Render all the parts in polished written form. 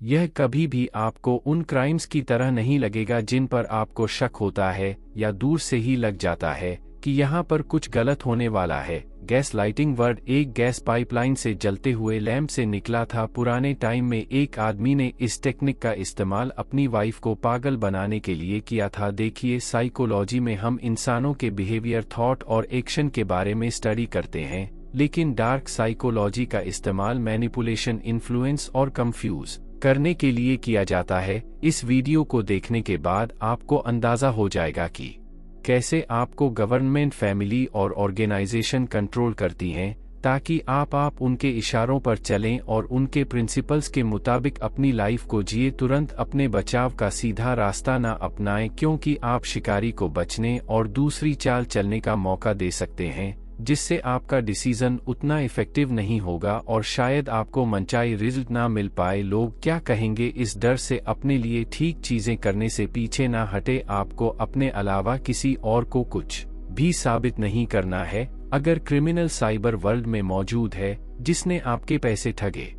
यह कभी भी आपको उन क्राइम्स की तरह नहीं लगेगा जिन पर आपको शक होता है या दूर से ही लग जाता है कि यहाँ पर कुछ गलत होने वाला है। गैस लाइटिंग वर्ड एक गैस पाइपलाइन से जलते हुए लैंप से निकला था। पुराने टाइम में एक आदमी ने इस टेक्निक का इस्तेमाल अपनी वाइफ को पागल बनाने के लिए किया था। देखिए, साइकोलॉजी में हम इंसानों के बिहेवियर, थॉट और एक्शन के बारे में स्टडी करते हैं, लेकिन डार्क साइकोलॉजी का इस्तेमाल मैनिपुलेशन, इन्फ्लुएंस और कंफ्यूज करने के लिए किया जाता है। इस वीडियो को देखने के बाद आपको अंदाजा हो जाएगा कि कैसे आपको गवर्नमेंट, फैमिली और ऑर्गेनाइजेशन कंट्रोल करती हैं, ताकि आप उनके इशारों पर चलें और उनके प्रिंसिपल्स के मुताबिक अपनी लाइफ को जिए। तुरंत अपने बचाव का सीधा रास्ता ना अपनाएं, क्योंकि आप शिकारी को बचने और दूसरी चाल चलने का मौका दे सकते हैं, जिससे आपका डिसीजन उतना इफेक्टिव नहीं होगा और शायद आपको मनचाही रिजल्ट ना मिल पाए। लोग क्या कहेंगे, इस डर से अपने लिए ठीक चीजें करने से पीछे ना हटे। आपको अपने अलावा किसी और को कुछ भी साबित नहीं करना है। अगर क्रिमिनल साइबर वर्ल्ड में मौजूद है जिसने आपके पैसे ठगे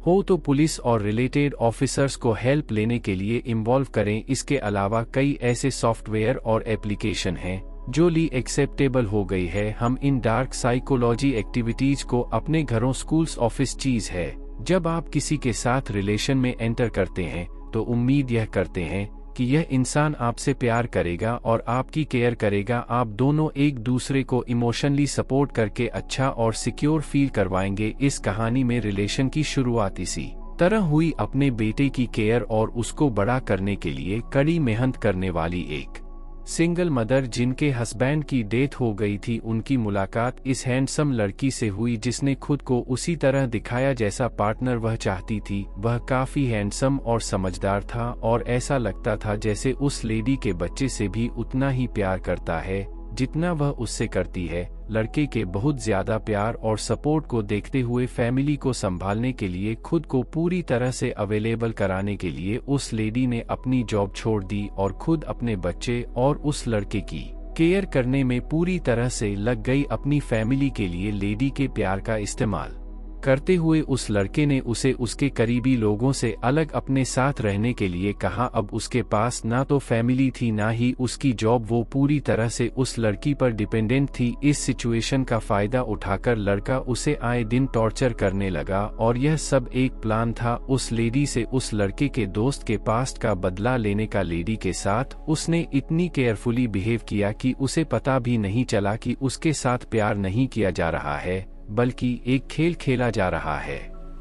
हो, तो पुलिस और रिलेटेड ऑफिसर्स को हेल्प लेने के लिए इन्वॉल्व करें। इसके अलावा कई ऐसे सॉफ्टवेयर और एप्लीकेशन हैं जो ली एक्सेप्टेबल हो गई है। हम इन डार्क साइकोलॉजी एक्टिविटीज को अपने घरों, स्कूल्स, ऑफिस चीज है। जब आप किसी के साथ रिलेशन में एंटर करते हैं तो उम्मीद यह करते हैं कि यह इंसान आपसे प्यार करेगा और आपकी केयर करेगा। आप दोनों एक दूसरे को इमोशनली सपोर्ट करके अच्छा और सिक्योर फील करवाएंगे। इस कहानी में रिलेशन की शुरुआत इसी तरह हुई। अपने बेटे की केयर और उसको बड़ा करने के लिए कड़ी मेहनत करने वाली एक सिंगल मदर जिनके हस्बैंड की डेथ हो गई थी, उनकी मुलाकात इस हैंडसम लड़की से हुई जिसने खुद को उसी तरह दिखाया जैसा पार्टनर वह चाहती थी। वह काफी हैंडसम और समझदार था और ऐसा लगता था जैसे उस लेडी के बच्चे से भी उतना ही प्यार करता है जितना वह उससे करती है। लड़के के बहुत ज्यादा प्यार और सपोर्ट को देखते हुए फैमिली को संभालने के लिए, खुद को पूरी तरह से अवेलेबल कराने के लिए उस लेडी ने अपनी जॉब छोड़ दी और खुद अपने बच्चे और उस लड़के की केयर करने में पूरी तरह से लग गई। अपनी फैमिली के लिए लेडी के प्यार का इस्तेमाल करते हुए उस लड़के ने उसे उसके करीबी लोगों से अलग अपने साथ रहने के लिए कहा। अब उसके पास ना तो फैमिली थी ना ही उसकी जॉब, वो पूरी तरह से उस लड़की पर डिपेंडेंट थी। इस सिचुएशन का फायदा उठाकर लड़का उसे आए दिन टॉर्चर करने लगा और यह सब एक प्लान था उस लेडी से उस लड़के के दोस्त के पास्ट का बदला लेने का। लेडी के साथ उसने इतनी केयरफुली बिहेव किया कि उसे पता भी नहीं चला कि उसके साथ प्यार नहीं किया जा रहा है, बल्कि एक खेल खेला जा रहा है।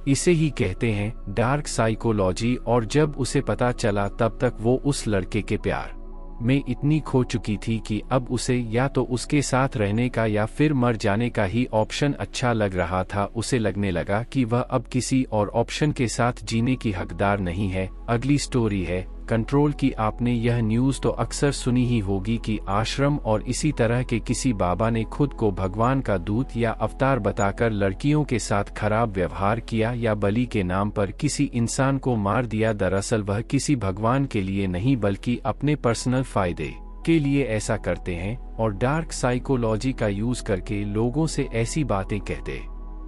इसे ही कहते हैं डार्क साइकोलॉजी। और जब उसे पता चला तब तक वो उस लड़के के प्यार में इतनी खो चुकी थी कि अब उसे या तो उसके साथ रहने का या फिर मर जाने का ही ऑप्शन अच्छा लग रहा था। उसे लगने लगा कि वह अब किसी और ऑप्शन के साथ जीने की हकदार नहीं है। अगली स्टोरी है कंट्रोल की। आपने यह न्यूज़ तो अक्सर सुनी ही होगी कि आश्रम और इसी तरह के किसी बाबा ने खुद को भगवान का दूत या अवतार बताकर लड़कियों के साथ खराब व्यवहार किया या बलि के नाम पर किसी इंसान को मार दिया। दरअसल वह किसी भगवान के लिए नहीं बल्कि अपने पर्सनल फायदे के लिए ऐसा करते हैं और डार्क साइकोलॉजी का यूज करके लोगों से ऐसी बातें कहते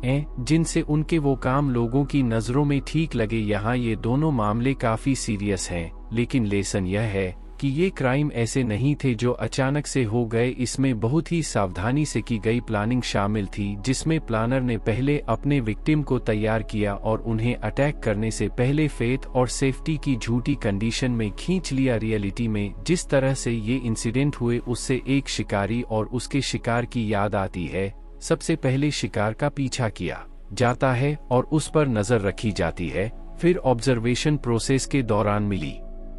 हैं जिनसे उनके वो काम लोगों की नजरों में ठीक लगे। यहाँ ये दोनों मामले काफी सीरियस हैं, लेकिन लेसन यह है कि ये क्राइम ऐसे नहीं थे जो अचानक से हो गए। इसमें बहुत ही सावधानी से की गई प्लानिंग शामिल थी, जिसमें प्लानर ने पहले अपने विक्टिम को तैयार किया और उन्हें अटैक करने से पहले फेथ और सेफ्टी की झूठी कंडीशन में खींच लिया। रियलिटी में जिस तरह से ये इंसिडेंट हुए उससे एक शिकारी और उसके शिकार की याद आती है। सबसे पहले शिकार का पीछा किया जाता है और उस पर नजर रखी जाती है। फिर ऑब्जर्वेशन प्रोसेस के दौरान मिली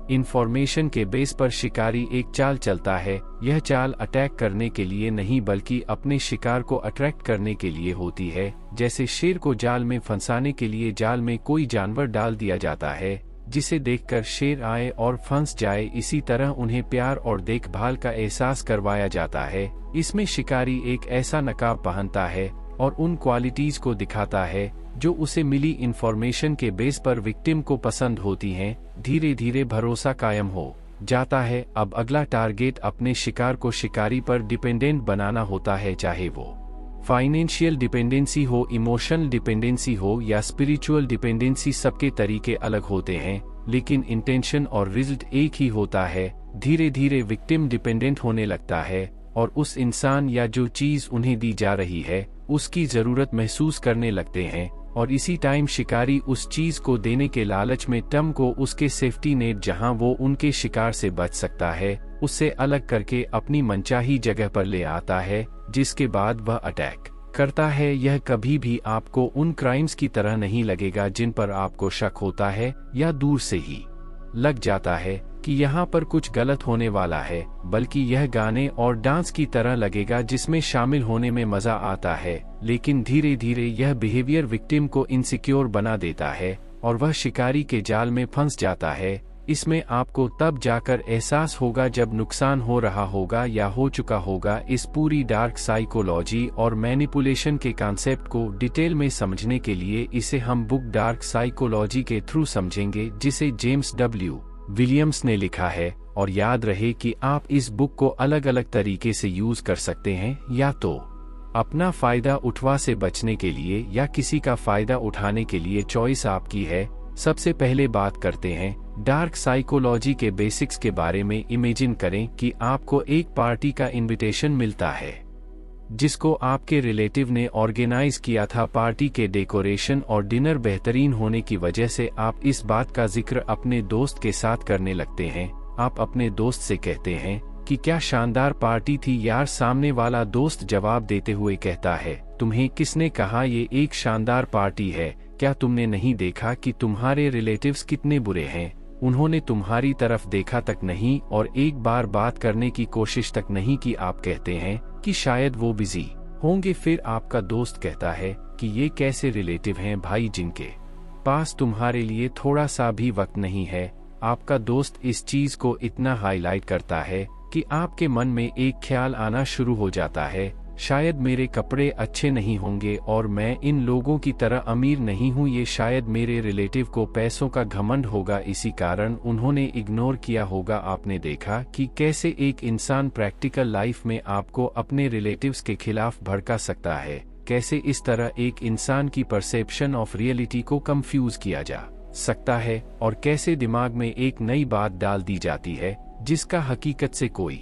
इंफॉर्मेशन के बेस पर शिकारी एक चाल चलता है। यह चाल अटैक करने के लिए नहीं बल्कि अपने शिकार को अट्रैक्ट करने के लिए होती है। जैसे शेर को जाल में फंसाने के लिए जाल में कोई जानवर डाल दिया जाता है जिसे देखकर शेर आए और फंस जाए, इसी तरह उन्हें प्यार और देखभाल का एहसास करवाया जाता है। इसमें शिकारी एक ऐसा नकाब पहनता है और उन क्वालिटीज को दिखाता है जो उसे मिली इंफॉर्मेशन के बेस पर विक्टिम को पसंद होती हैं। धीरे धीरे भरोसा कायम हो जाता है। अब अगला टारगेट अपने शिकार को शिकारी पर डिपेंडेंट बनाना होता है, चाहे वो फाइनेंशियल डिपेंडेंसी हो, इमोशनल डिपेंडेंसी हो या स्पिरिचुअल डिपेंडेंसी, सबके तरीके अलग होते हैं, लेकिन इंटेंशन और रिजल्ट एक ही होता है। धीरे धीरे विक्टिम डिपेंडेंट होने लगता है और उस इंसान या जो चीज उन्हें दी जा रही है उसकी जरूरत महसूस करने लगते हैं, और इसी टाइम शिकारी उस चीज को देने के लालच में टम को उसके सेफ्टी नेट, जहां वो उनके शिकार से बच सकता है, उससे अलग करके अपनी मनचाही जगह पर ले आता है, जिसके बाद वह अटैक करता है। यह कभी भी आपको उन क्राइम्स की तरह नहीं लगेगा जिन पर आपको शक होता है या दूर से ही लग जाता है कि यहाँ पर कुछ गलत होने वाला है, बल्कि यह गाने और डांस की तरह लगेगा जिसमें शामिल होने में मजा आता है, लेकिन धीरे धीरे यह बिहेवियर विक्टिम को इनसिक्योर बना देता है और वह शिकारी के जाल में फंस जाता है। इसमें आपको तब जाकर एहसास होगा जब नुकसान हो रहा होगा या हो चुका होगा। इस पूरी डार्क साइकोलॉजी और मैनिपुलेशन के कॉन्सेप्ट को डिटेल में समझने के लिए इसे हम बुक डार्क साइकोलॉजी के थ्रू समझेंगे, जिसे जेम्स डब्ल्यू विलियम्स ने लिखा है। और याद रहे कि आप इस बुक को अलग अलग तरीके से यूज कर सकते हैं, या तो अपना फायदा उठवा से बचने के लिए या किसी का फायदा उठाने के लिए, चॉइस आपकी है। सबसे पहले बात करते हैं डार्क साइकोलॉजी के बेसिक्स के बारे में। इमेजिन करें कि आपको एक पार्टी का इनविटेशन मिलता है जिसको आपके रिलेटिव ने ऑर्गेनाइज किया था। पार्टी के डेकोरेशन और डिनर बेहतरीन होने की वजह से आप इस बात का जिक्र अपने दोस्त के साथ करने लगते हैं। आप अपने दोस्त से कहते हैं कि क्या शानदार पार्टी थी यार। सामने वाला दोस्त जवाब देते हुए कहता है, तुम्हें किसने कहा ये एक शानदार पार्टी है? क्या तुमने नहीं देखा कि तुम्हारे रिलेटिव्स कितने बुरे हैं? उन्होंने तुम्हारी तरफ देखा तक नहीं और एक बार बात करने की कोशिश तक नहीं की। आप कहते हैं कि शायद वो बिजी होंगे। फिर आपका दोस्त कहता है कि ये कैसे रिलेटिव हैं भाई जिनके पास तुम्हारे लिए थोड़ा सा भी वक्त नहीं है। आपका दोस्त इस चीज को इतना हाईलाइट करता है कि आपके मन में एक ख्याल आना शुरू हो जाता है, शायद मेरे कपड़े अच्छे नहीं होंगे और मैं इन लोगों की तरह अमीर नहीं हूँ। ये शायद मेरे रिलेटिव को पैसों का घमंड होगा, इसी कारण उन्होंने इग्नोर किया होगा। आपने देखा कि कैसे एक इंसान प्रैक्टिकल लाइफ में आपको अपने रिलेटिव्स के खिलाफ भड़का सकता है, कैसे इस तरह एक इंसान की परसेप्शन ऑफ रियलिटी को कंफ्यूज किया जा सकता है, और कैसे दिमाग में एक नई बात डाल दी जाती है जिसका हकीकत से कोई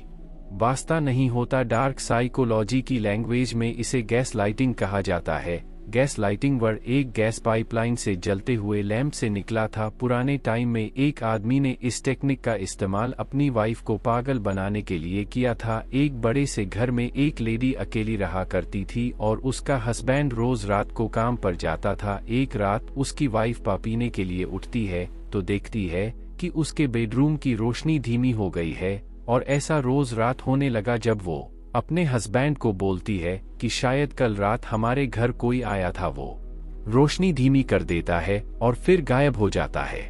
वास्ता नहीं होता। डार्क साइकोलॉजी की लैंग्वेज में इसे गैस लाइटिंग कहा जाता है। गैस लाइटिंग वर्ड एक गैस पाइपलाइन से जलते हुए लैंप से निकला था। पुराने टाइम में एक आदमी ने इस टेक्निक का इस्तेमाल अपनी वाइफ को पागल बनाने के लिए किया था। एक बड़े से घर में एक लेडी अकेली रहा करती थी और उसका हस्बैंड रोज रात को काम पर जाता था। एक रात उसकी वाइफ पा पीने के लिए उठती है तो देखती है कि उसके बेडरूम की रोशनी धीमी हो गई है, और ऐसा रोज रात होने लगा जब वो अपने हस्बैंड को बोलती है कि शायद कल रात हमारे घर कोई आया था। वो रोशनी धीमी कर देता है और फिर गायब हो जाता है,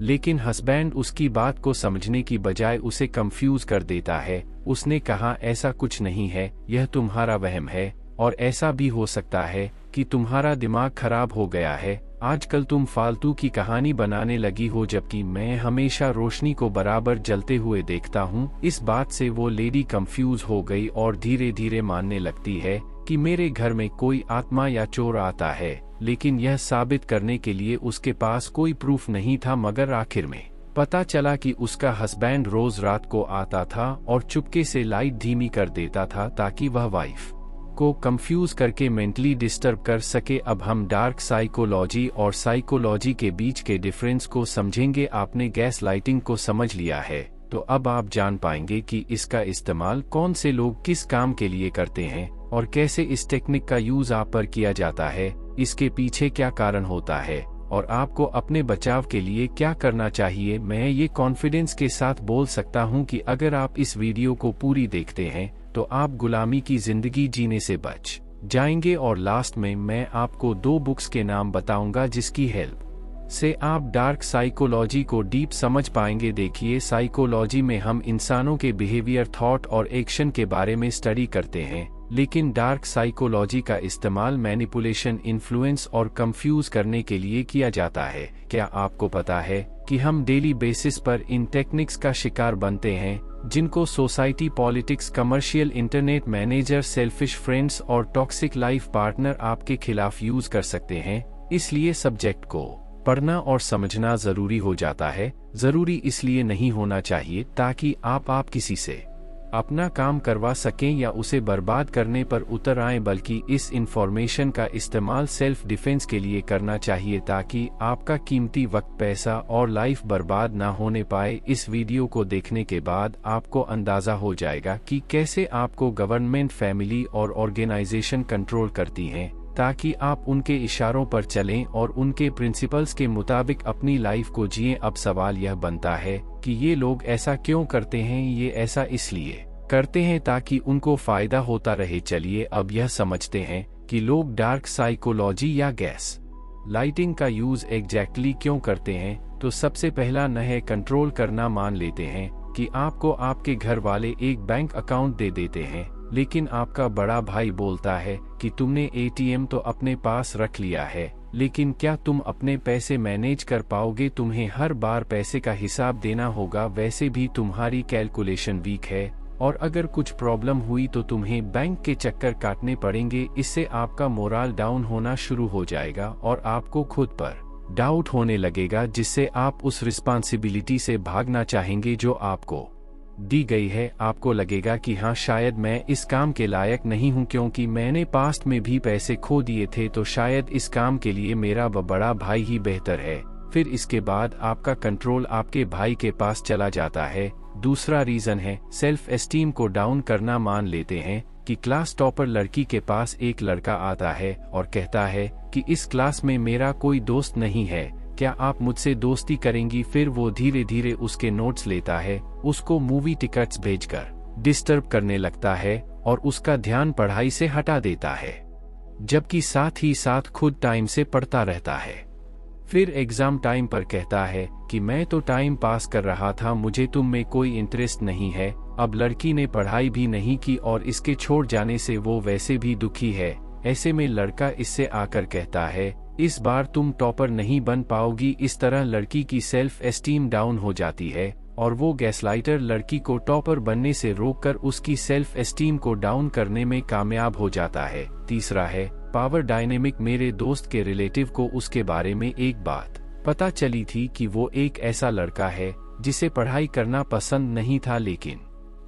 लेकिन हस्बैंड उसकी बात को समझने की बजाय उसे कंफ्यूज कर देता है। उसने कहा ऐसा कुछ नहीं है, यह तुम्हारा वहम है, और ऐसा भी हो सकता है कि तुम्हारा दिमाग खराब हो गया है। आजकल तुम फालतू की कहानी बनाने लगी हो, जबकि मैं हमेशा रोशनी को बराबर जलते हुए देखता हूँ। इस बात से वो लेडी कंफ्यूज हो गई और धीरे धीरे मानने लगती है कि मेरे घर में कोई आत्मा या चोर आता है, लेकिन यह साबित करने के लिए उसके पास कोई प्रूफ नहीं था। मगर आखिर में पता चला कि उसका हस्बैंड रोज रात को आता था और चुपके से लाइट धीमी कर देता था ताकि वह वाइफ को कंफ्यूज करके मेंटली डिस्टर्ब कर सके। अब हम डार्क साइकोलॉजी और साइकोलॉजी के बीच के डिफरेंस को समझेंगे। आपने गैस लाइटिंग को समझ लिया है तो अब आप जान पाएंगे कि इसका इस्तेमाल कौन से लोग किस काम के लिए करते हैं और कैसे इस टेक्निक का यूज आप पर किया जाता है, इसके पीछे क्या कारण होता है और आपको अपने बचाव के लिए क्या करना चाहिए। मैं ये कॉन्फिडेंस के साथ बोल सकता हूँ कि अगर आप इस वीडियो को पूरी देखते हैं तो आप गुलामी की जिंदगी जीने से बच जाएंगे। और लास्ट में मैं आपको 2 बुक्स के नाम बताऊंगा जिसकी हेल्प से आप डार्क साइकोलॉजी को डीप समझ पाएंगे। देखिए, साइकोलॉजी में हम इंसानों के बिहेवियर, थॉट और एक्शन के बारे में स्टडी करते हैं, लेकिन डार्क साइकोलॉजी का इस्तेमाल मैनिपुलेशन, इन्फ्लुएंस और कंफ्यूज करने के लिए किया जाता है। क्या आपको पता है कि हम डेली बेसिस पर इन टेक्निक्स का शिकार बनते हैं? जिनको society, politics, commercial, internet manager, selfish friends और टॉक्सिक लाइफ पार्टनर आपके खिलाफ यूज कर सकते हैं। इसलिए सब्जेक्ट को पढ़ना और समझना जरूरी हो जाता है। जरूरी इसलिए नहीं होना चाहिए ताकि आप किसी से अपना काम करवा सकें या उसे बर्बाद करने पर उतर आएं, बल्कि इस इंफॉर्मेशन का इस्तेमाल सेल्फ डिफेंस के लिए करना चाहिए ताकि आपका कीमती वक्त, पैसा और लाइफ बर्बाद ना होने पाए। इस वीडियो को देखने के बाद आपको अंदाजा हो जाएगा कि कैसे आपको गवर्नमेंट, फैमिली और ऑर्गेनाइजेशन कंट्रोल करती हैं, ताकि आप उनके इशारों पर चलें और उनके प्रिंसिपल्स के मुताबिक अपनी लाइफ को जिएं। अब सवाल यह बनता है कि ये लोग ऐसा क्यों करते हैं? ये ऐसा इसलिए करते हैं ताकि उनको फायदा होता रहे। चलिए अब यह समझते हैं कि लोग डार्क साइकोलॉजी या गैस लाइटिंग का यूज एग्जैक्टली क्यों करते हैं। तो सबसे पहला न है कंट्रोल करना। मान लेते हैं कि आपको आपके घर वाले एक बैंक अकाउंट दे देते हैं, लेकिन आपका बड़ा भाई बोलता है कि तुमने एटीएम तो अपने पास रख लिया है, लेकिन क्या तुम अपने पैसे मैनेज कर पाओगे? तुम्हें हर बार पैसे का हिसाब देना होगा, वैसे भी तुम्हारी कैलकुलेशन वीक है और अगर कुछ प्रॉब्लम हुई तो तुम्हें बैंक के चक्कर काटने पड़ेंगे। इससे आपका मोरल डाउन होना शुरू हो जाएगा और आपको खुद पर डाउट होने लगेगा, जिससे आप उस रिस्पॉन्सिबिलिटी से भागना चाहेंगे जो आपको दी गई है। आपको लगेगा कि हाँ, शायद मैं इस काम के लायक नहीं हूँ क्योंकि मैंने पास्ट में भी पैसे खो दिए थे, तो शायद इस काम के लिए मेरा बड़ा भाई ही बेहतर है। फिर इसके बाद आपका कंट्रोल आपके भाई के पास चला जाता है। दूसरा रीजन है सेल्फ एस्टीम को डाउन करना। मान लेते हैं कि क्लास टॉपर लड़की के पास एक लड़का आता है और कहता है कि इस क्लास में मेरा कोई दोस्त नहीं है, क्या आप मुझसे दोस्ती करेंगी? फिर वो धीरे धीरे उसके नोट्स लेता है, उसको मूवी टिकट्स भेजकर डिस्टर्ब करने लगता है और उसका ध्यान पढ़ाई से हटा देता है, जबकि साथ ही साथ खुद टाइम से पढ़ता रहता है। फिर एग्जाम टाइम पर कहता है कि मैं तो टाइम पास कर रहा था, मुझे तुम में कोई इंटरेस्ट नहीं है। अब लड़की ने पढ़ाई भी नहीं की और इसके छोड़ जाने से वो वैसे भी दुखी है। ऐसे में लड़का इससे आकर कहता है इस बार तुम टॉपर नहीं बन पाओगी। इस तरह लड़की की सेल्फ एस्टीम डाउन हो जाती है और वो गैसलाइटर लड़की को टॉपर बनने से रोककर उसकी सेल्फ एस्टीम को डाउन करने में कामयाब हो जाता है। तीसरा है पावर डायनेमिक। मेरे दोस्त के रिलेटिव को उसके बारे में एक बात पता चली थी कि वो एक ऐसा लड़का है जिसे पढ़ाई करना पसंद नहीं था, लेकिन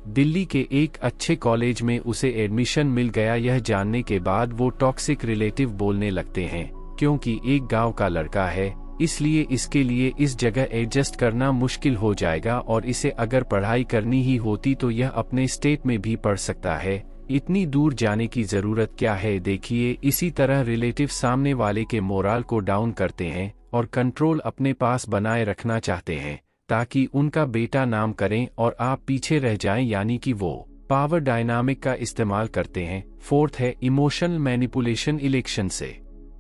दिल्ली के एक अच्छे कॉलेज में उसे एडमिशन मिल गया। यह जानने के बाद वो टॉक्सिक रिलेटिव बोलने लगते हैं क्योंकि एक गांव का लड़का है, इसलिए इसके लिए इस जगह एडजस्ट करना मुश्किल हो जाएगा और इसे अगर पढ़ाई करनी ही होती तो यह अपने स्टेट में भी पढ़ सकता है, इतनी दूर जाने की जरूरत क्या है। देखिए, इसी तरह रिलेटिव सामने वाले के मोरल को डाउन करते हैं और कंट्रोल अपने पास बनाए रखना चाहते हैं ताकि उनका बेटा नाम करें और आप पीछे रह जाएं, यानी कि वो पावर डायनामिक का इस्तेमाल करते हैं। फोर्थ है इमोशनल मैनिपुलेशन। इलेक्शन से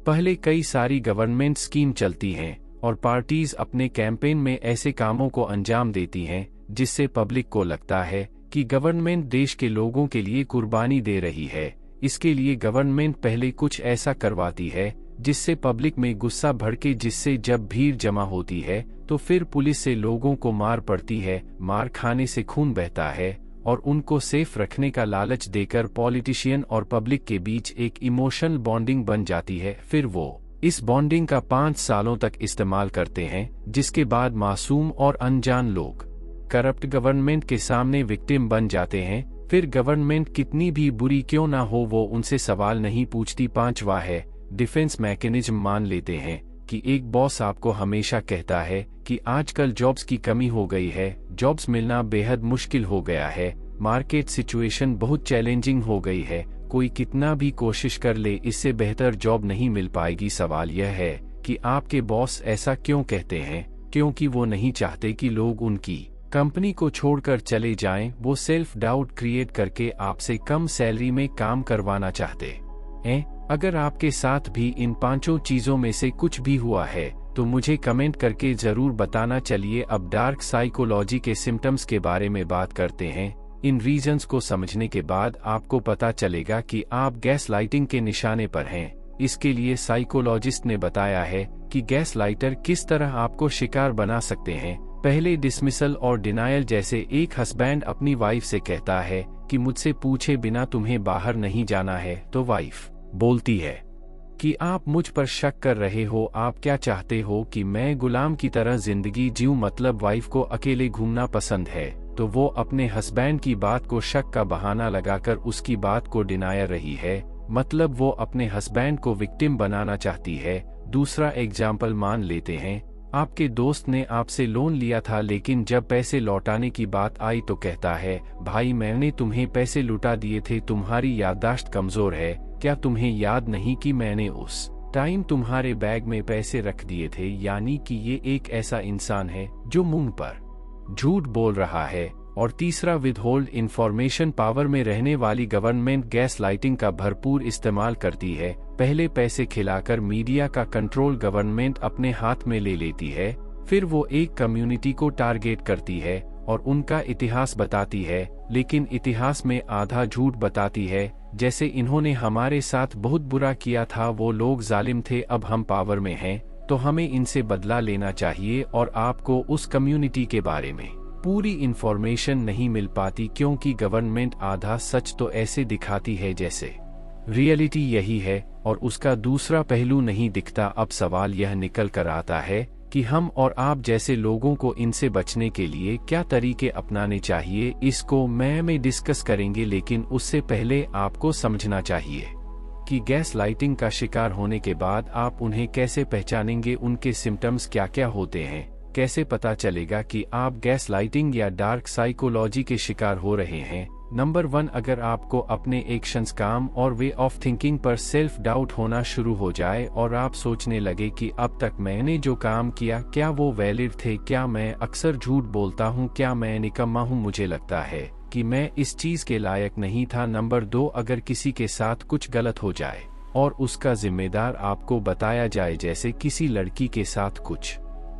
पहले कई सारी गवर्नमेंट स्कीम चलती हैं और पार्टीज अपने कैंपेन में ऐसे कामों को अंजाम देती हैं जिससे पब्लिक को लगता है कि गवर्नमेंट देश के लोगों के लिए कुर्बानी दे रही है। इसके लिए गवर्नमेंट पहले कुछ ऐसा करवाती है जिससे पब्लिक में गुस्सा भड़के, जिससे जब भीड़ जमा होती है तो फिर पुलिस से लोगों को मार पड़ती है। मार खाने से खून बहता है और उनको सेफ रखने का लालच देकर पॉलिटिशियन और पब्लिक के बीच एक इमोशनल बॉन्डिंग बन जाती है। फिर वो इस बॉन्डिंग का 5 सालों तक इस्तेमाल करते हैं, जिसके बाद मासूम और अनजान लोग करप्ट गवर्नमेंट के सामने विक्टिम बन जाते हैं। फिर गवर्नमेंट कितनी भी बुरी क्यों ना हो, वो उनसे सवाल नहीं पूछती। 5वां है डिफेंस मैकेनिज्म। मान लेते हैं कि एक बॉस आपको हमेशा कहता है कि आजकल जॉब्स की कमी हो गई है, जॉब्स मिलना बेहद मुश्किल हो गया है, मार्केट सिचुएशन बहुत चैलेंजिंग हो गई है, कोई कितना भी कोशिश कर ले इससे बेहतर जॉब नहीं मिल पाएगी। सवाल यह है कि आपके बॉस ऐसा क्यों कहते हैं? क्योंकि वो नहीं चाहते कि लोग उनकी कंपनी को छोड़कर चले जाएं। वो सेल्फ डाउट क्रिएट करके आपसे कम सैलरी में काम करवाना चाहते हैं। अगर आपके साथ भी इन 5 चीजों में से कुछ भी हुआ है तो मुझे कमेंट करके जरूर बताना। चलिए अब डार्क साइकोलॉजी के सिम्टम्स के बारे में बात करते हैं। इन रीजंस को समझने के बाद आपको पता चलेगा कि आप गैस लाइटिंग के निशाने पर हैं। इसके लिए साइकोलॉजिस्ट ने बताया है कि गैस लाइटर किस तरह आपको शिकार बना सकते हैं। पहले डिसमिसल और डिनायल जैसे। एक हस्बैंड अपनी वाइफ से कहता है कि मुझसे पूछे बिना तुम्हें बाहर नहीं जाना है, तो वाइफ बोलती है कि आप मुझ पर शक कर रहे हो, आप क्या चाहते हो कि मैं गुलाम की तरह जिंदगी जीऊं। मतलब वाइफ को अकेले घूमना पसंद है, तो वो अपने हस्बैंड की बात को शक का बहाना लगाकर उसकी बात को डिनायर रही है। मतलब वो अपने हस्बैंड को विक्टिम बनाना चाहती है। दूसरा एग्जाम्पल मान लेते हैं, आपके दोस्त ने आपसे लोन लिया था, लेकिन जब पैसे लौटाने की बात आई तो कहता है, भाई मैंने तुम्हें पैसे लुटा दिए थे, तुम्हारी याददाश्त कमजोर है, क्या तुम्हें याद नहीं कि मैंने उस टाइम तुम्हारे बैग में पैसे रख दिए थे। यानी कि ये एक ऐसा इंसान है जो मुंह पर झूठ बोल रहा है। और तीसरा विदहोल्ड इंफॉर्मेशन। पावर में रहने वाली गवर्नमेंट गैस लाइटिंग का भरपूर इस्तेमाल करती है। पहले पैसे खिलाकर मीडिया का कंट्रोल गवर्नमेंट अपने हाथ में ले लेती है, फिर वो एक कम्युनिटी को टारगेट करती है और उनका इतिहास बताती है, लेकिन इतिहास में आधा झूठ बताती है। जैसे इन्होंने हमारे साथ बहुत बुरा किया था, वो लोग जालिम थे, अब हम पावर में हैं तो हमें इनसे बदला लेना चाहिए। और आपको उस कम्युनिटी के बारे में पूरी इंफॉर्मेशन नहीं मिल पाती, क्योंकि गवर्नमेंट आधा सच तो ऐसे दिखाती है जैसे रियलिटी यही है और उसका दूसरा पहलू नहीं दिखता। अब सवाल यह निकल कर आता है कि हम और आप जैसे लोगों को इनसे बचने के लिए क्या तरीके अपनाने चाहिए। इसको मैं डिस्कस करेंगे, लेकिन उससे पहले आपको समझना चाहिए कि गैस लाइटिंग का शिकार होने के बाद आप उन्हें कैसे पहचानेंगे, उनके सिम्टम्स क्या क्या होते हैं, कैसे पता चलेगा कि आप गैस लाइटिंग या डार्क साइकोलॉजी के शिकार हो रहे हैं। नंबर 1, अगर आपको अपने एक्शंस, काम और वे ऑफ थिंकिंग पर सेल्फ डाउट होना शुरू हो जाए और आप सोचने लगे कि अब तक मैंने जो काम किया क्या वो वैलिड थे, क्या मैं अक्सर झूठ बोलता हूँ, क्या मैं निकम्मा हूँ, मुझे लगता है कि मैं इस चीज के लायक नहीं था। नंबर 2, अगर किसी के साथ कुछ गलत हो जाए और उसका जिम्मेदार आपको बताया जाए, जैसे किसी लड़की के साथ कुछ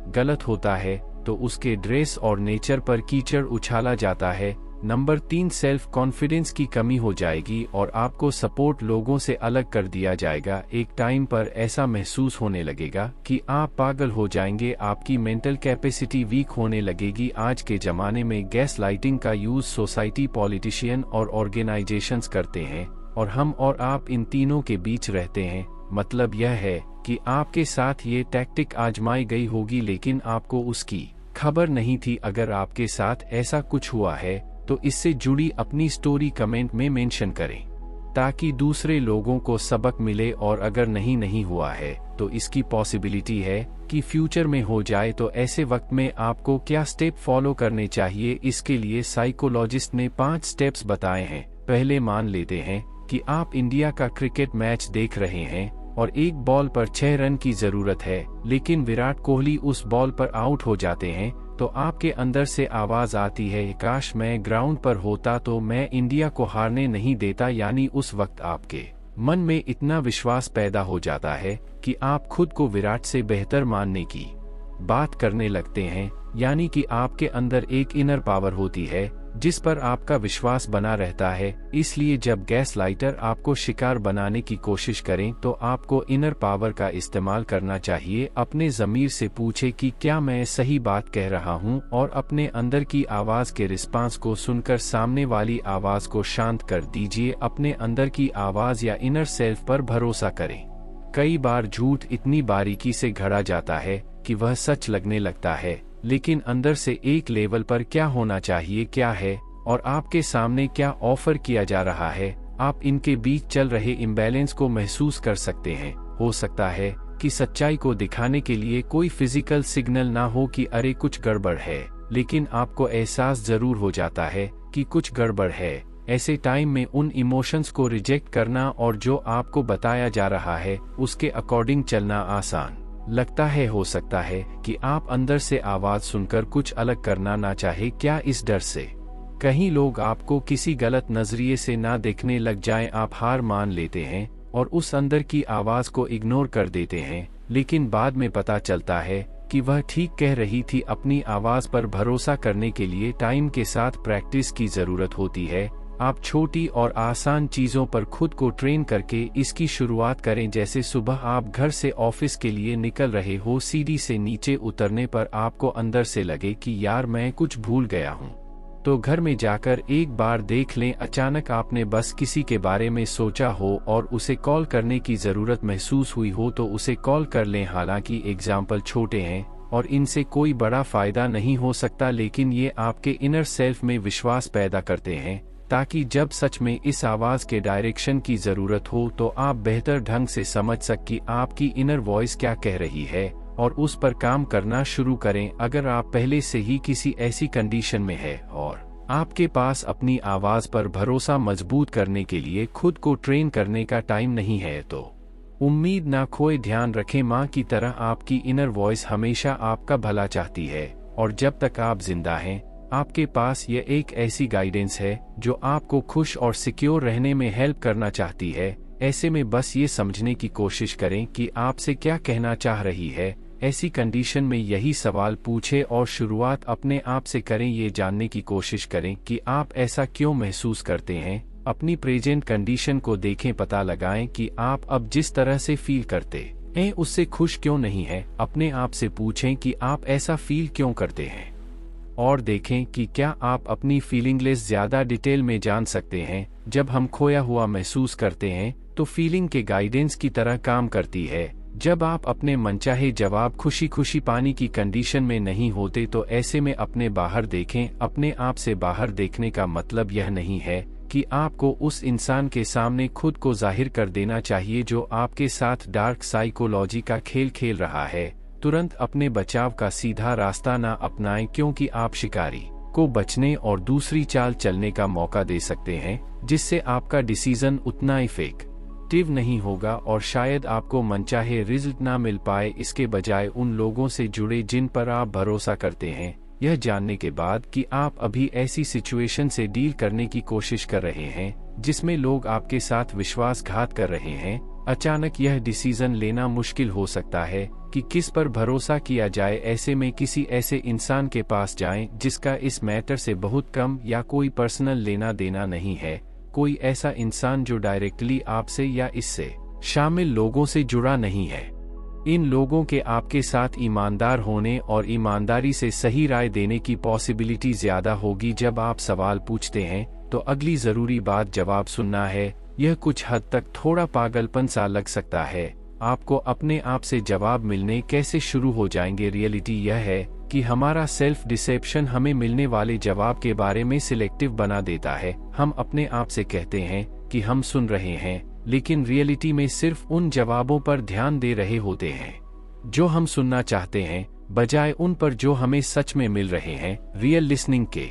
गलत होता है तो उसके ड्रेस और नेचर पर कीचड़ उछाला जाता है। नंबर 3, सेल्फ कॉन्फिडेंस की कमी हो जाएगी और आपको सपोर्ट लोगों से अलग कर दिया जाएगा। एक टाइम पर ऐसा महसूस होने लगेगा कि आप पागल हो जाएंगे, आपकी मेंटल कैपेसिटी वीक होने लगेगी। आज के जमाने में गैस लाइटिंग का यूज सोसाइटी, पॉलिटिशियन और ऑर्गेनाइजेशंस करते हैं और हम और आप इन तीनों के बीच रहते हैं। मतलब यह है कि आपके साथ ये टैक्टिक आजमाई गई होगी, लेकिन आपको उसकी खबर नहीं थी। अगर आपके साथ ऐसा कुछ हुआ है तो इससे जुड़ी अपनी स्टोरी कमेंट में मेंशन करें ताकि दूसरे लोगों को सबक मिले। और अगर नहीं हुआ है तो इसकी पॉसिबिलिटी है कि फ्यूचर में हो जाए। तो ऐसे वक्त में आपको क्या स्टेप फॉलो करने चाहिए, इसके लिए साइकोलॉजिस्ट ने 5 स्टेप्स बताए हैं। पहले मान लेते हैं कि आप इंडिया का क्रिकेट मैच देख रहे हैं और एक बॉल पर 6 रन की जरूरत है, लेकिन विराट कोहली उस बॉल पर आउट हो जाते हैं। तो आपके अंदर से आवाज आती है, काश मैं ग्राउंड पर होता तो मैं इंडिया को हारने नहीं देता। यानी उस वक्त आपके मन में इतना विश्वास पैदा हो जाता है कि आप खुद को विराट से बेहतर मानने की बात करने लगते हैं। यानी कि आपके अंदर एक इनर पावर होती है जिस पर आपका विश्वास बना रहता है। इसलिए जब गैस लाइटर आपको शिकार बनाने की कोशिश करें तो आपको इनर पावर का इस्तेमाल करना चाहिए। अपने ज़मीर से पूछे कि क्या मैं सही बात कह रहा हूं, और अपने अंदर की आवाज के रिस्पांस को सुनकर सामने वाली आवाज को शांत कर दीजिए। अपने अंदर की आवाज या इनर सेल्फ पर भरोसा करें। कई बार झूठ इतनी बारीकी से घड़ा जाता है कि वह सच लगने लगता है, लेकिन अंदर से एक लेवल पर क्या होना चाहिए क्या है और आपके सामने क्या ऑफर किया जा रहा है, आप इनके बीच चल रहे इम्बैलेंस को महसूस कर सकते हैं। हो सकता है कि सच्चाई को दिखाने के लिए कोई फिजिकल सिग्नल ना हो कि अरे कुछ गड़बड़ है, लेकिन आपको एहसास जरूर हो जाता है कि कुछ गड़बड़ है। ऐसे टाइम में उन इमोशंस को रिजेक्ट करना और जो आपको बताया जा रहा है उसके अकॉर्डिंग चलना आसान लगता है। हो सकता है कि आप अंदर से आवाज सुनकर कुछ अलग करना ना चाहे। क्या इस डर से कहीं लोग आपको किसी गलत नजरिए से ना देखने लग जाएं, आप हार मान लेते हैं और उस अंदर की आवाज को इग्नोर कर देते हैं, लेकिन बाद में पता चलता है कि वह ठीक कह रही थी। अपनी आवाज पर भरोसा करने के लिए टाइम के साथ प्रैक्टिस की जरूरत होती है। आप छोटी और आसान चीज़ों पर खुद को ट्रेन करके इसकी शुरुआत करें, जैसे सुबह आप घर से ऑफिस के लिए निकल रहे हो, सीढ़ी से नीचे उतरने पर आपको अंदर से लगे कि यार मैं कुछ भूल गया हूँ, तो घर में जाकर एक बार देख लें। अचानक आपने बस किसी के बारे में सोचा हो और उसे कॉल करने की ज़रूरत महसूस हुई हो तो उसे कॉल कर लें। हालांकि एग्जाम्पल छोटे हैं और इनसे कोई बड़ा फायदा नहीं हो सकता, लेकिन ये आपके इनर सेल्फ में विश्वास पैदा करते हैं, ताकि जब सच में इस आवाज के डायरेक्शन की जरूरत हो तो आप बेहतर ढंग से समझ सकें कि आपकी इनर वॉइस क्या कह रही है और उस पर काम करना शुरू करें। अगर आप पहले से ही किसी ऐसी कंडीशन में है और आपके पास अपनी आवाज पर भरोसा मजबूत करने के लिए खुद को ट्रेन करने का टाइम नहीं है, तो उम्मीद ना खोए। ध्यान रखें, माँ की तरह आपकी इनर वॉइस हमेशा आपका भला चाहती है और जब तक आप जिंदा हैं आपके पास यह एक ऐसी गाइडेंस है जो आपको खुश और सिक्योर रहने में हेल्प करना चाहती है। ऐसे में बस ये समझने की कोशिश करें कि आपसे क्या कहना चाह रही है। ऐसी कंडीशन में यही सवाल पूछें और शुरुआत अपने आप से करें। ये जानने की कोशिश करें कि आप ऐसा क्यों महसूस करते हैं। अपनी प्रेजेंट कंडीशन को देखें, पता लगाएं कि आप अब जिस तरह से फील करते हैं उससे खुश क्यों नहीं है। अपने आप से पूछें कि आप ऐसा फील क्यों करते हैं और देखें कि क्या आप अपनी फीलिंगलेस ज्यादा डिटेल में जान सकते हैं। जब हम खोया हुआ महसूस करते हैं तो फीलिंग के गाइडेंस की तरह काम करती है। जब आप अपने मनचाहे जवाब खुशी खुशी पाने की कंडीशन में नहीं होते तो ऐसे में अपने बाहर देखें। अपने आप से बाहर देखने का मतलब यह नहीं है कि आपको उस इंसान के सामने खुद को जाहिर कर देना चाहिए जो आपके साथ डार्क साइकोलॉजी का खेल खेल रहा है। तुरंत अपने बचाव का सीधा रास्ता ना अपनाएं, क्योंकि आप शिकारी को बचने और दूसरी चाल चलने का मौका दे सकते हैं, जिससे आपका डिसीजन उतना इफेक्टिव नहीं होगा और शायद आपको मनचाहे रिजल्ट ना मिल पाए। इसके बजाय उन लोगों से जुड़े जिन पर आप भरोसा करते हैं, यह जानने के बाद कि आप अभी ऐसी सिचुएशन से डील करने की कोशिश कर रहे हैं जिसमें लोग आपके साथ विश्वासघात कर रहे हैं। अचानक यह डिसीजन लेना मुश्किल हो सकता है कि किस पर भरोसा किया जाए। ऐसे में किसी ऐसे इंसान के पास जाएं जिसका इस मैटर से बहुत कम या कोई पर्सनल लेना देना नहीं है। कोई ऐसा इंसान जो डायरेक्टली आपसे या इससे शामिल लोगों से जुड़ा नहीं है। इन लोगों के आपके साथ ईमानदार होने और ईमानदारी से सही राय देने की पॉसिबिलिटी ज्यादा होगी। जब आप सवाल पूछते हैं तो अगली जरूरी बात जवाब सुनना है। यह कुछ हद तक थोड़ा पागलपन सा लग सकता है। आपको अपने आप से जवाब मिलने कैसे शुरू हो जाएंगे। रियलिटी यह है कि हमारा सेल्फ डिसेप्शन हमें मिलने वाले जवाब के बारे में सिलेक्टिव बना देता है। हम अपने आप से कहते हैं कि हम सुन रहे हैं, लेकिन रियलिटी में सिर्फ उन जवाबों पर ध्यान दे रहे होते हैं जो हम सुनना चाहते हैं, बजाय उन पर जो हमें सच में मिल रहे हैं। रियल लिसनिंग के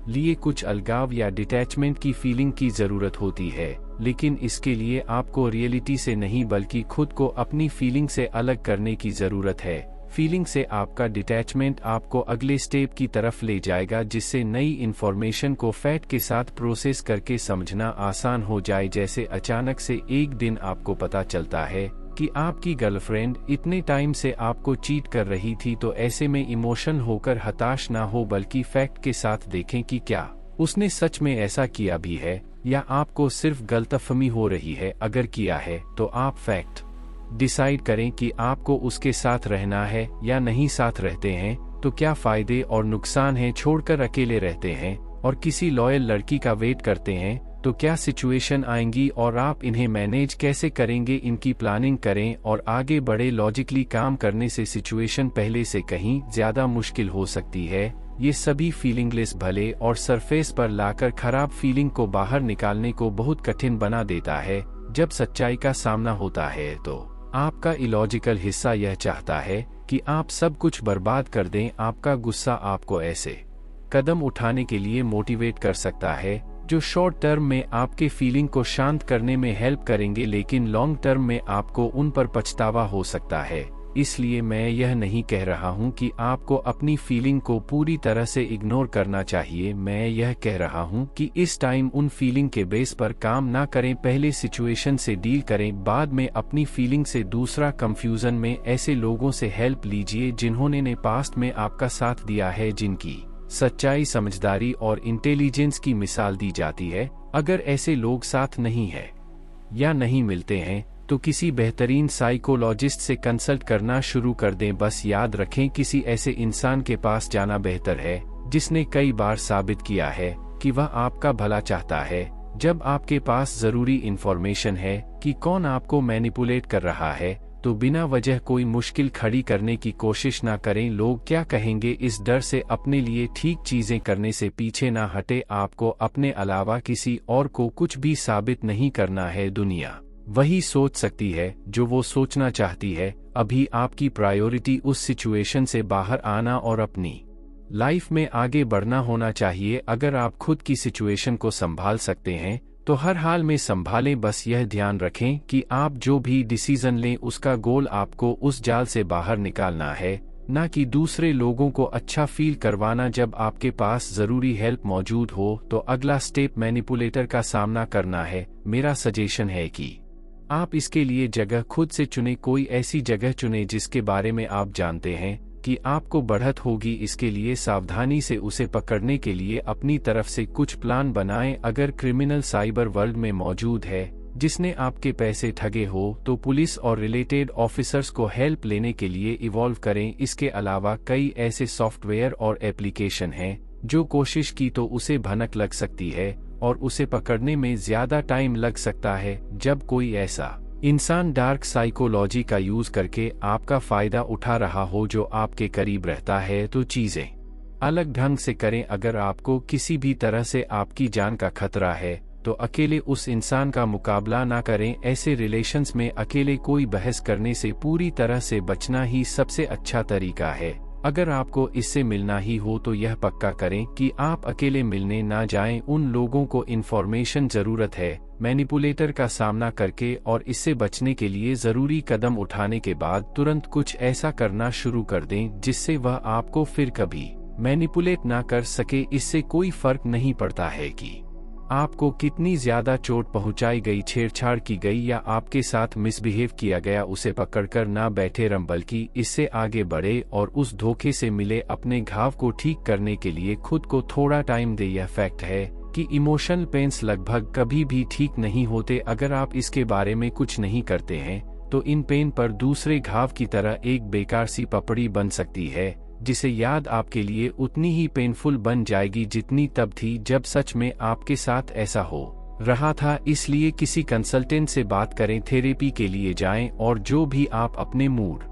लिए कुछ अलगाव या डिटैचमेंट की फीलिंग की जरूरत होती है, लेकिन इसके लिए आपको रियलिटी से नहीं बल्कि खुद को अपनी फीलिंग से अलग करने की जरूरत है। फीलिंग से आपका डिटैचमेंट आपको अगले स्टेप की तरफ ले जाएगा, जिससे नई इन्फॉर्मेशन को फैक्ट के साथ प्रोसेस करके समझना आसान हो जाए। जैसे अचानक से एक दिन आपको पता चलता है कि आपकी गर्लफ्रेंड इतने टाइम से आपको चीट कर रही थी, तो ऐसे में इमोशन होकर हताश ना हो बल्कि फैक्ट के साथ देखें कि क्या उसने सच में ऐसा किया भी है या आपको सिर्फ गलतफहमी हो रही है। अगर किया है तो आप फैक्ट डिसाइड करें कि आपको उसके साथ रहना है या नहीं। साथ रहते हैं तो क्या फायदे और नुकसान हैं। छोड़कर अकेले रहते हैं और किसी लॉयल लड़की का वेट करते हैं तो क्या सिचुएशन आएंगी और आप इन्हें मैनेज कैसे करेंगे। इनकी प्लानिंग करें और आगे बढ़े। लॉजिकली काम करने से सिचुएशन पहले से कहीं ज्यादा मुश्किल हो सकती है। ये सभी फीलिंगलेस भले और सरफेस पर लाकर खराब फीलिंग को बाहर निकालने को बहुत कठिन बना देता है। जब सच्चाई का सामना होता है तो आपका इलॉजिकल हिस्सा यह चाहता है कि आप सब कुछ बर्बाद कर दें। आपका गुस्सा आपको ऐसे कदम उठाने के लिए मोटिवेट कर सकता है जो शॉर्ट टर्म में आपके फीलिंग को शांत करने में हेल्प करेंगे, लेकिन लॉन्ग टर्म में आपको उन पर पछतावा हो सकता है। इसलिए मैं यह नहीं कह रहा हूं कि आपको अपनी फीलिंग को पूरी तरह से इग्नोर करना चाहिए। मैं यह कह रहा हूं कि इस टाइम उन फीलिंग के बेस पर काम ना करें। पहले सिचुएशन से डील करें, बाद में अपनी फीलिंग से। दूसरा, कंफ्यूजन में ऐसे लोगों से हेल्प लीजिए जिन्होंने पास्ट में आपका साथ दिया है, जिनकी सच्चाई, समझदारी और इंटेलिजेंस की मिसाल दी जाती है। अगर ऐसे लोग साथ नहीं है या नहीं मिलते हैं तो किसी बेहतरीन साइकोलॉजिस्ट से कंसल्ट करना शुरू कर दें। बस याद रखें, किसी ऐसे इंसान के पास जाना बेहतर है जिसने कई बार साबित किया है कि वह आपका भला चाहता है। जब आपके पास जरूरी इंफॉर्मेशन है कि कौन आपको मैनिपुलेट कर रहा है, तो बिना वजह कोई मुश्किल खड़ी करने की कोशिश ना करें। लोग क्या कहेंगे इस डर से अपने लिए ठीक चीजें करने से पीछे ना हटे। आपको अपने अलावा किसी और को कुछ भी साबित नहीं करना है। दुनिया वही सोच सकती है जो वो सोचना चाहती है। अभी आपकी प्रायोरिटी उस सिचुएशन से बाहर आना और अपनी लाइफ में आगे बढ़ना होना चाहिए। अगर आप खुद की सिचुएशन को संभाल सकते हैं तो हर हाल में संभालें। बस यह ध्यान रखें कि आप जो भी डिसीजन लें उसका गोल आपको उस जाल से बाहर निकालना है, ना कि दूसरे लोगों को अच्छा फील करवाना। जब आपके पास जरूरी हेल्प मौजूद हो तो अगला स्टेप मैनिपुलेटर का सामना करना है। मेरा सजेशन है कि आप इसके लिए जगह खुद से चुनें। कोई ऐसी जगह चुनें जिसके बारे में आप जानते हैं कि आपको बढ़त होगी। इसके लिए सावधानी से उसे पकड़ने के लिए अपनी तरफ से कुछ प्लान बनाएं। अगर क्रिमिनल साइबर वर्ल्ड में मौजूद है जिसने आपके पैसे ठगे हो तो पुलिस और रिलेटेड ऑफिसर्स को हेल्प लेने के लिए इवॉल्व करें। इसके अलावा कई ऐसे सॉफ्टवेयर और एप्लीकेशन हैं जो कोशिश की तो उसे भनक लग सकती है और उसे पकड़ने में ज्यादा टाइम लग सकता है। जब कोई ऐसा इंसान डार्क साइकोलॉजी का यूज करके आपका फायदा उठा रहा हो जो आपके करीब रहता है तो चीजें अलग ढंग से करें। अगर आपको किसी भी तरह से आपकी जान का खतरा है तो अकेले उस इंसान का मुकाबला ना करें। ऐसे रिलेशंस में अकेले कोई बहस करने से पूरी तरह से बचना ही सबसे अच्छा तरीका है। अगर आपको इससे मिलना ही हो तो यह पक्का करें कि आप अकेले मिलने ना जाएं। उन लोगों को इन्फॉर्मेशन जरूरत है मैनिपुलेटर का सामना करके, और इससे बचने के लिए जरूरी कदम उठाने के बाद तुरंत कुछ ऐसा करना शुरू कर दें जिससे वह आपको फिर कभी मैनिपुलेट ना कर सके। इससे कोई फर्क नहीं पड़ता है कि आपको कितनी ज्यादा चोट पहुंचाई गई, छेड़छाड़ की गई या आपके साथ मिसबिहेव किया गया। उसे पकड़कर ना बैठे रम, बल्कि इससे आगे बढ़े और उस धोखे से मिले अपने घाव को ठीक करने के लिए खुद को थोड़ा टाइम दे। यह फैक्ट है कि इमोशनल पेन्स लगभग कभी भी ठीक नहीं होते। अगर आप इसके बारे में कुछ नहीं करते हैं तो इन पेन पर दूसरे घाव की तरह एक बेकार सी पपड़ी बन सकती है जिसे याद आपके लिए उतनी ही पेनफुल बन जाएगी जितनी तब थी जब सच में आपके साथ ऐसा हो रहा था। इसलिए किसी कंसल्टेंट से बात करें, थेरेपी के लिए जाएं और जो भी आप अपने मूड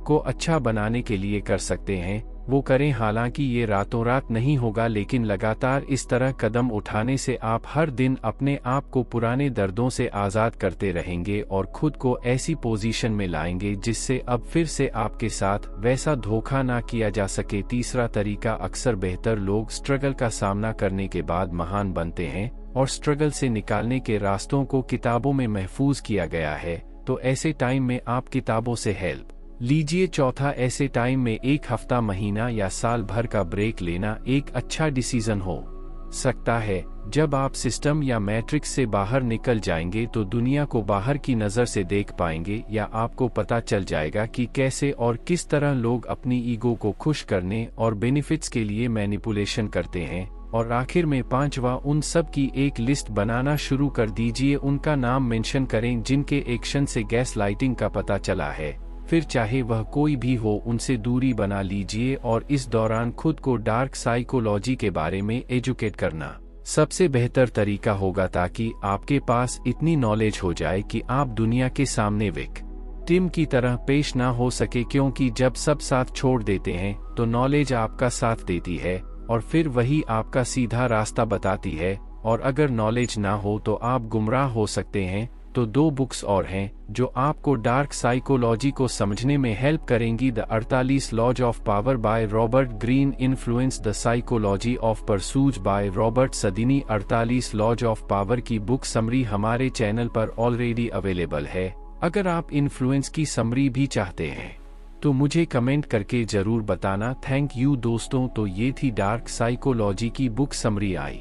को अच्छा बनाने के लिए कर सकते हैं वो करें। हालांकि ये रातों रात नहीं होगा, लेकिन लगातार इस तरह कदम उठाने से आप हर दिन अपने आप को पुराने दर्दों से आज़ाद करते रहेंगे और खुद को ऐसी पोजीशन में लाएंगे जिससे अब फिर से आपके साथ वैसा धोखा ना किया जा सके। तीसरा तरीका, अक्सर बेहतर लोग स्ट्रगल का सामना करने के बाद महान बनते हैं और स्ट्रगल से निकालने के रास्तों को किताबों में महफूज किया गया है। तो ऐसे टाइम में आप किताबों से हेल्प लीजिए। चौथा, ऐसे टाइम में एक हफ्ता, महीना या साल भर का ब्रेक लेना एक अच्छा डिसीजन हो सकता है। जब आप सिस्टम या मैट्रिक्स से बाहर निकल जाएंगे तो दुनिया को बाहर की नज़र से देख पाएंगे, या आपको पता चल जाएगा कि कैसे और किस तरह लोग अपनी ईगो को खुश करने और बेनिफिट्स के लिए मैनिपुलेशन करते हैं। और आखिर में पांचवा, उन सब की एक लिस्ट बनाना शुरू कर दीजिए। उनका नाम मेंशन करें जिनके एक्शन से गैस लाइटिंग का पता चला है। फिर चाहे वह कोई भी हो, उनसे दूरी बना लीजिए और इस दौरान खुद को डार्क साइकोलॉजी के बारे में एजुकेट करना सबसे बेहतर तरीका होगा, ताकि आपके पास इतनी नॉलेज हो जाए कि आप दुनिया के सामने विक्टिम की तरह पेश ना हो सके। क्योंकि जब सब साथ छोड़ देते हैं तो नॉलेज आपका साथ देती है और फिर वही आपका सीधा रास्ता बताती है, और अगर नॉलेज ना हो तो आप गुमराह हो सकते हैं। तो 2 बुक्स और हैं जो आपको डार्क साइकोलॉजी को समझने में हेल्प करेंगी। The 48 laws of power by Robert Greene, influence the psychology of persuasion by Robert Cialdini. 48 laws of power की बुक समरी हमारे चैनल पर ऑलरेडी अवेलेबल है। अगर आप इन्फ्लुएंस की समरी भी चाहते हैं तो मुझे कमेंट करके जरूर बताना। थैंक यू दोस्तों। तो ये थी डार्क साइकोलॉजी की बुक समरी। आई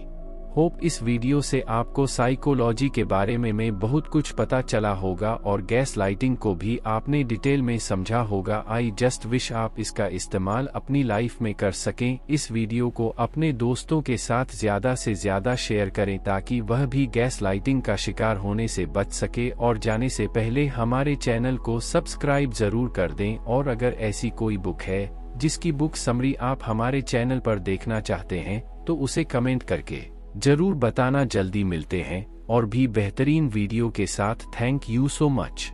होप इस वीडियो से आपको साइकोलॉजी के बारे में बहुत कुछ पता चला होगा और गैस लाइटिंग को भी आपने डिटेल में समझा होगा। आई जस्ट विश आप इसका इस्तेमाल अपनी लाइफ में कर सकें। इस वीडियो को अपने दोस्तों के साथ ज़्यादा से ज़्यादा शेयर करें ताकि वह भी गैस लाइटिंग का शिकार होने से बच सके। और जाने से पहले हमारे चैनल को सब्सक्राइब जरूर कर दें। और अगर ऐसी कोई बुक है जिसकी बुक समरी आप हमारे चैनल पर देखना चाहते हैं तो उसे कमेंट करके जरूर बताना। जल्दी मिलते हैं और भी बेहतरीन वीडियो के साथ। Thank you so much.